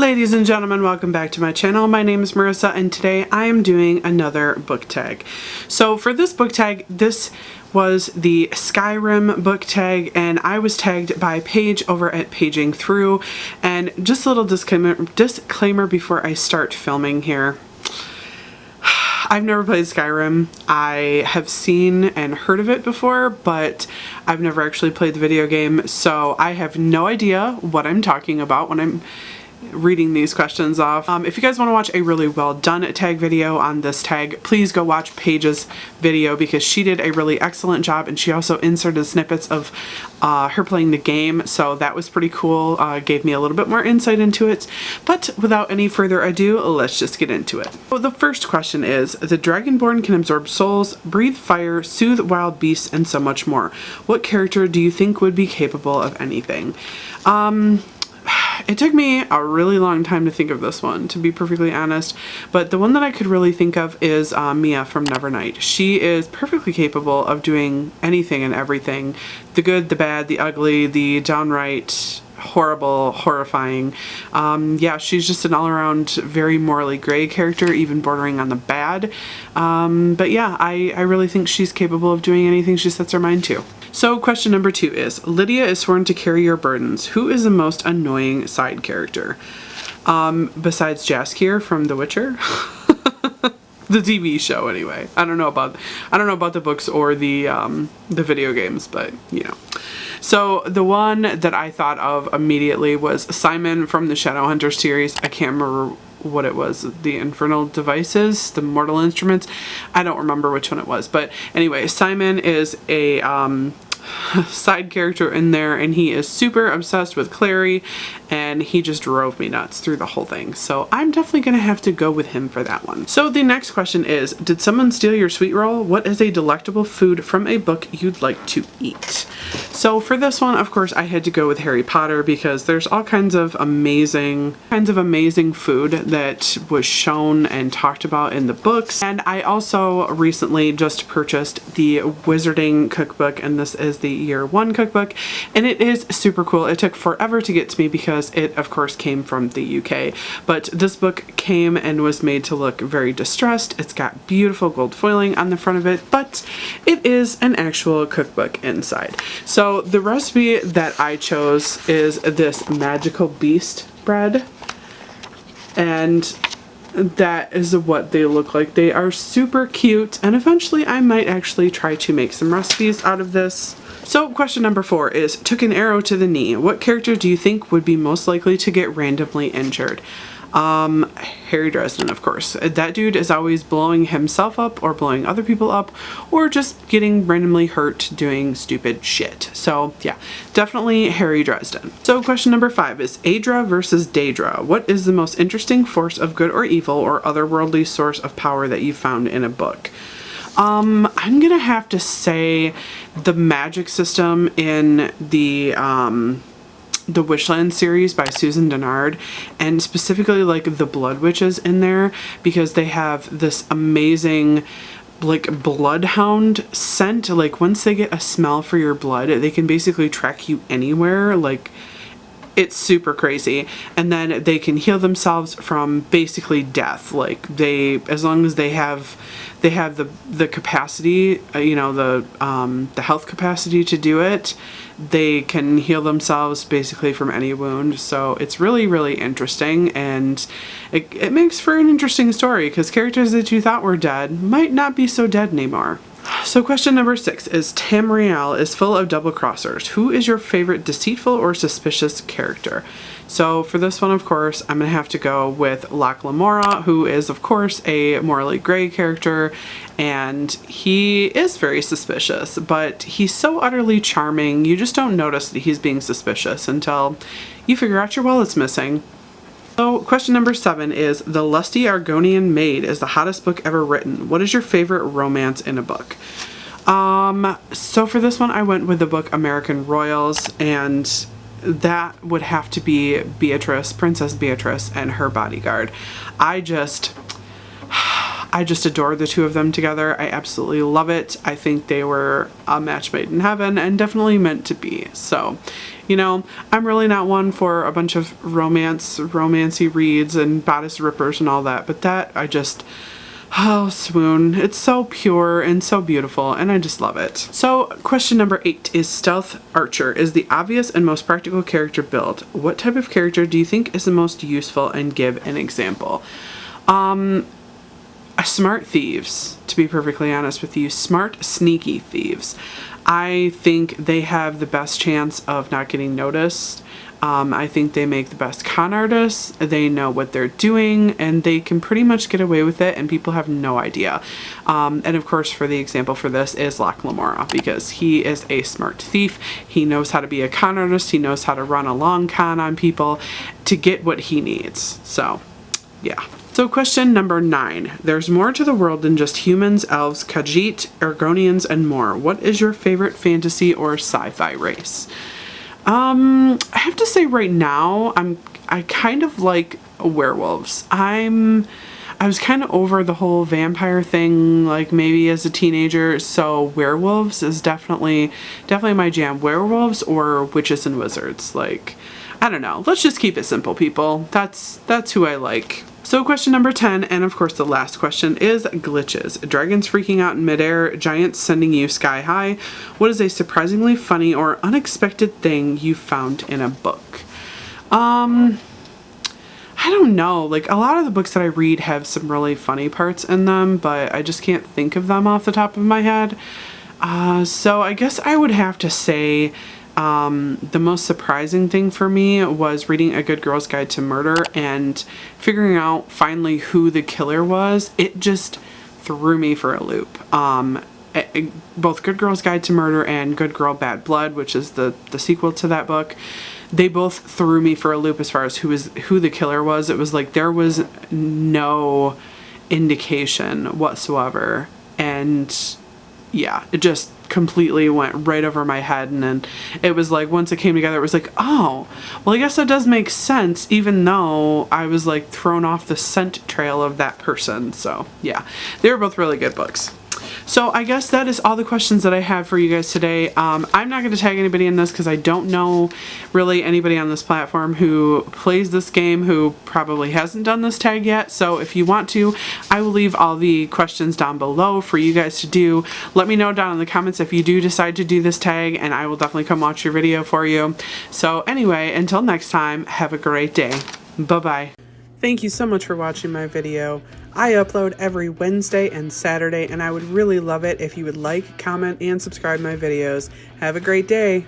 Ladies and gentlemen, welcome back to my channel. My name is Marissa and today I am doing another book tag. So for this book tag, this was the Skyrim Book Tag and I was tagged by Paige over at Paging Through. And just a little disclaimer before I start filming here. I've never played Skyrim. I have seen and heard of it before, but I've never actually played the video game, so I have no idea what I'm talking about when I'm reading these questions off. If you guys want to watch a really well done tag video on this tag, please go watch Paige's video because she did a really excellent job and she also inserted snippets of her playing the game, so that was pretty cool. Gave me a little bit more insight into it. But without any further ado, let's just get into it. So the first question is, the Dragonborn can absorb souls, breathe fire, soothe wild beasts, and so much more. What character do you think would be capable of anything? It took me a really long time to think of this one, to be perfectly honest, but the one that I could really think of is Mia from Nevernight. She is perfectly capable of doing anything and everything. The good, the bad, the ugly, the downright horrible, horrifying. Yeah, she's just an all-around very morally gray character, even bordering on the bad. But yeah, I really think she's capable of doing anything she sets her mind to. So question number 2 is, Lydia is sworn to carry your burdens. Who is the most annoying side character? Besides Jaskier from The Witcher? The TV show anyway. I don't know about the books or the video games, but you know. So the one that I thought of immediately was Simon from the Shadowhunter series. I can't remember what it was, the Infernal Devices, the Mortal Instruments. I don't remember which one it was, but anyway, Simon is a side character in there and he is super obsessed with Clary and he just drove me nuts through the whole thing. So I'm definitely gonna have to go with him for that one. So the next question is, did someone steal your sweet roll? What is a delectable food from a book you'd like to eat? So for this one, of course, I had to go with Harry Potter because there's all kinds of amazing food that was shown and talked about in the books. And I also recently just purchased the Wizarding cookbook, and this is the year 1 cookbook, and it is super cool. It took forever to get to me because it of course came from the UK, but this book came and was made to look very distressed. It's got beautiful gold foiling on the front of it, but it is an actual cookbook inside. So the recipe that I chose is this magical beast bread, and that is what they look like. They are super cute, and eventually I might actually try to make some recipes out of this. So question number 4 is, took an arrow to the knee. What character do you think would be most likely to get randomly injured? Harry Dresden, of course. That dude is always blowing himself up or blowing other people up or just getting randomly hurt doing stupid shit. So yeah, definitely Harry Dresden. So question number 5 is, Aedra versus Daedra. What is the most interesting force of good or evil or otherworldly source of power that you found in a book? I'm gonna have to say the magic system in the Wishland series by Susan Dennard, and specifically like the Blood Witches in there, because they have this amazing like bloodhound scent. Like once they get a smell for your blood, they can basically track you anywhere. Like it's super crazy. And then they can heal themselves from basically death. Like as long as they have the capacity, you know, the health capacity to do it, they can heal themselves basically from any wound. So it's really, really interesting, and it makes for an interesting story because characters that you thought were dead might not be so dead anymore. So question number 6 is, Tamriel is full of double crossers. Who is your favorite deceitful or suspicious character? So for this one, of course, I'm gonna have to go with Locke Lamora, who is of course a morally gray character, and he is very suspicious, but he's so utterly charming, you just don't notice that he's being suspicious until you figure out your wallet's missing. So question number 7 is, the Lusty Argonian Maid is the hottest book ever written. What is your favorite romance in a book? So for this one, I went with the book American Royals, and that would have to be Beatrice, Princess Beatrice, and her bodyguard. I just adore the two of them together. I absolutely love it. I think they were a match made in heaven and definitely meant to be. So, you know, I'm really not one for a bunch of romancy reads and bodice rippers and all that, but that I just, oh, swoon. It's so pure and so beautiful, and I just love it. So question number 8 is stealth archer is the obvious and most practical character build. What type of character do you think is the most useful, and give an example? Smart thieves, to be perfectly honest with you. Smart, sneaky thieves. I think they have the best chance of not getting noticed. I think they make the best con artists. They know what they're doing, and they can pretty much get away with it, and people have no idea. And of course, for the example for this is Locke Lamora, because he is a smart thief. He knows how to be a con artist. He knows how to run a long con on people to get what he needs. So, yeah. So question number 9. There's more to the world than just humans, elves, Khajiit, Argonians, and more. What is your favorite fantasy or sci-fi race? I have to say right now, I kind of like werewolves. I was kind of over the whole vampire thing, like maybe as a teenager, so werewolves is definitely my jam. Werewolves or witches and wizards. Like, I don't know. Let's just keep it simple, people. That's who I like. So question number 10, and of course the last question, is glitches. Dragons freaking out in midair, giants sending you sky high. What is a surprisingly funny or unexpected thing you found in a book? I don't know. Like, a lot of the books that I read have some really funny parts in them, but I just can't think of them off the top of my head. So I guess I would have to say the most surprising thing for me was reading A Good Girl's Guide to Murder and figuring out finally who the killer was. It just threw me for a loop. Both Good Girl's Guide to Murder and Good Girl Bad Blood, which is the sequel to that book, they both threw me for a loop as far as who the killer was. It was like there was no indication whatsoever, and yeah, it just completely went right over my head. And then it was like, once it came together, it was like, oh, well, I guess that does make sense, even though I was like thrown off the scent trail of that person. So yeah, they were both really good books. So I guess that is all the questions that I have for you guys today. I'm not going to tag anybody in this because I don't know really anybody on this platform who plays this game who probably hasn't done this tag yet. So if you want to, I will leave all the questions down below for you guys to do. Let me know down in the comments if you do decide to do this tag, and I will definitely come watch your video for you. So anyway, until next time, have a great day. Bye-bye. Thank you so much for watching my video. I upload every Wednesday and Saturday, and I would really love it if you would like, comment, and subscribe my videos. Have a great day.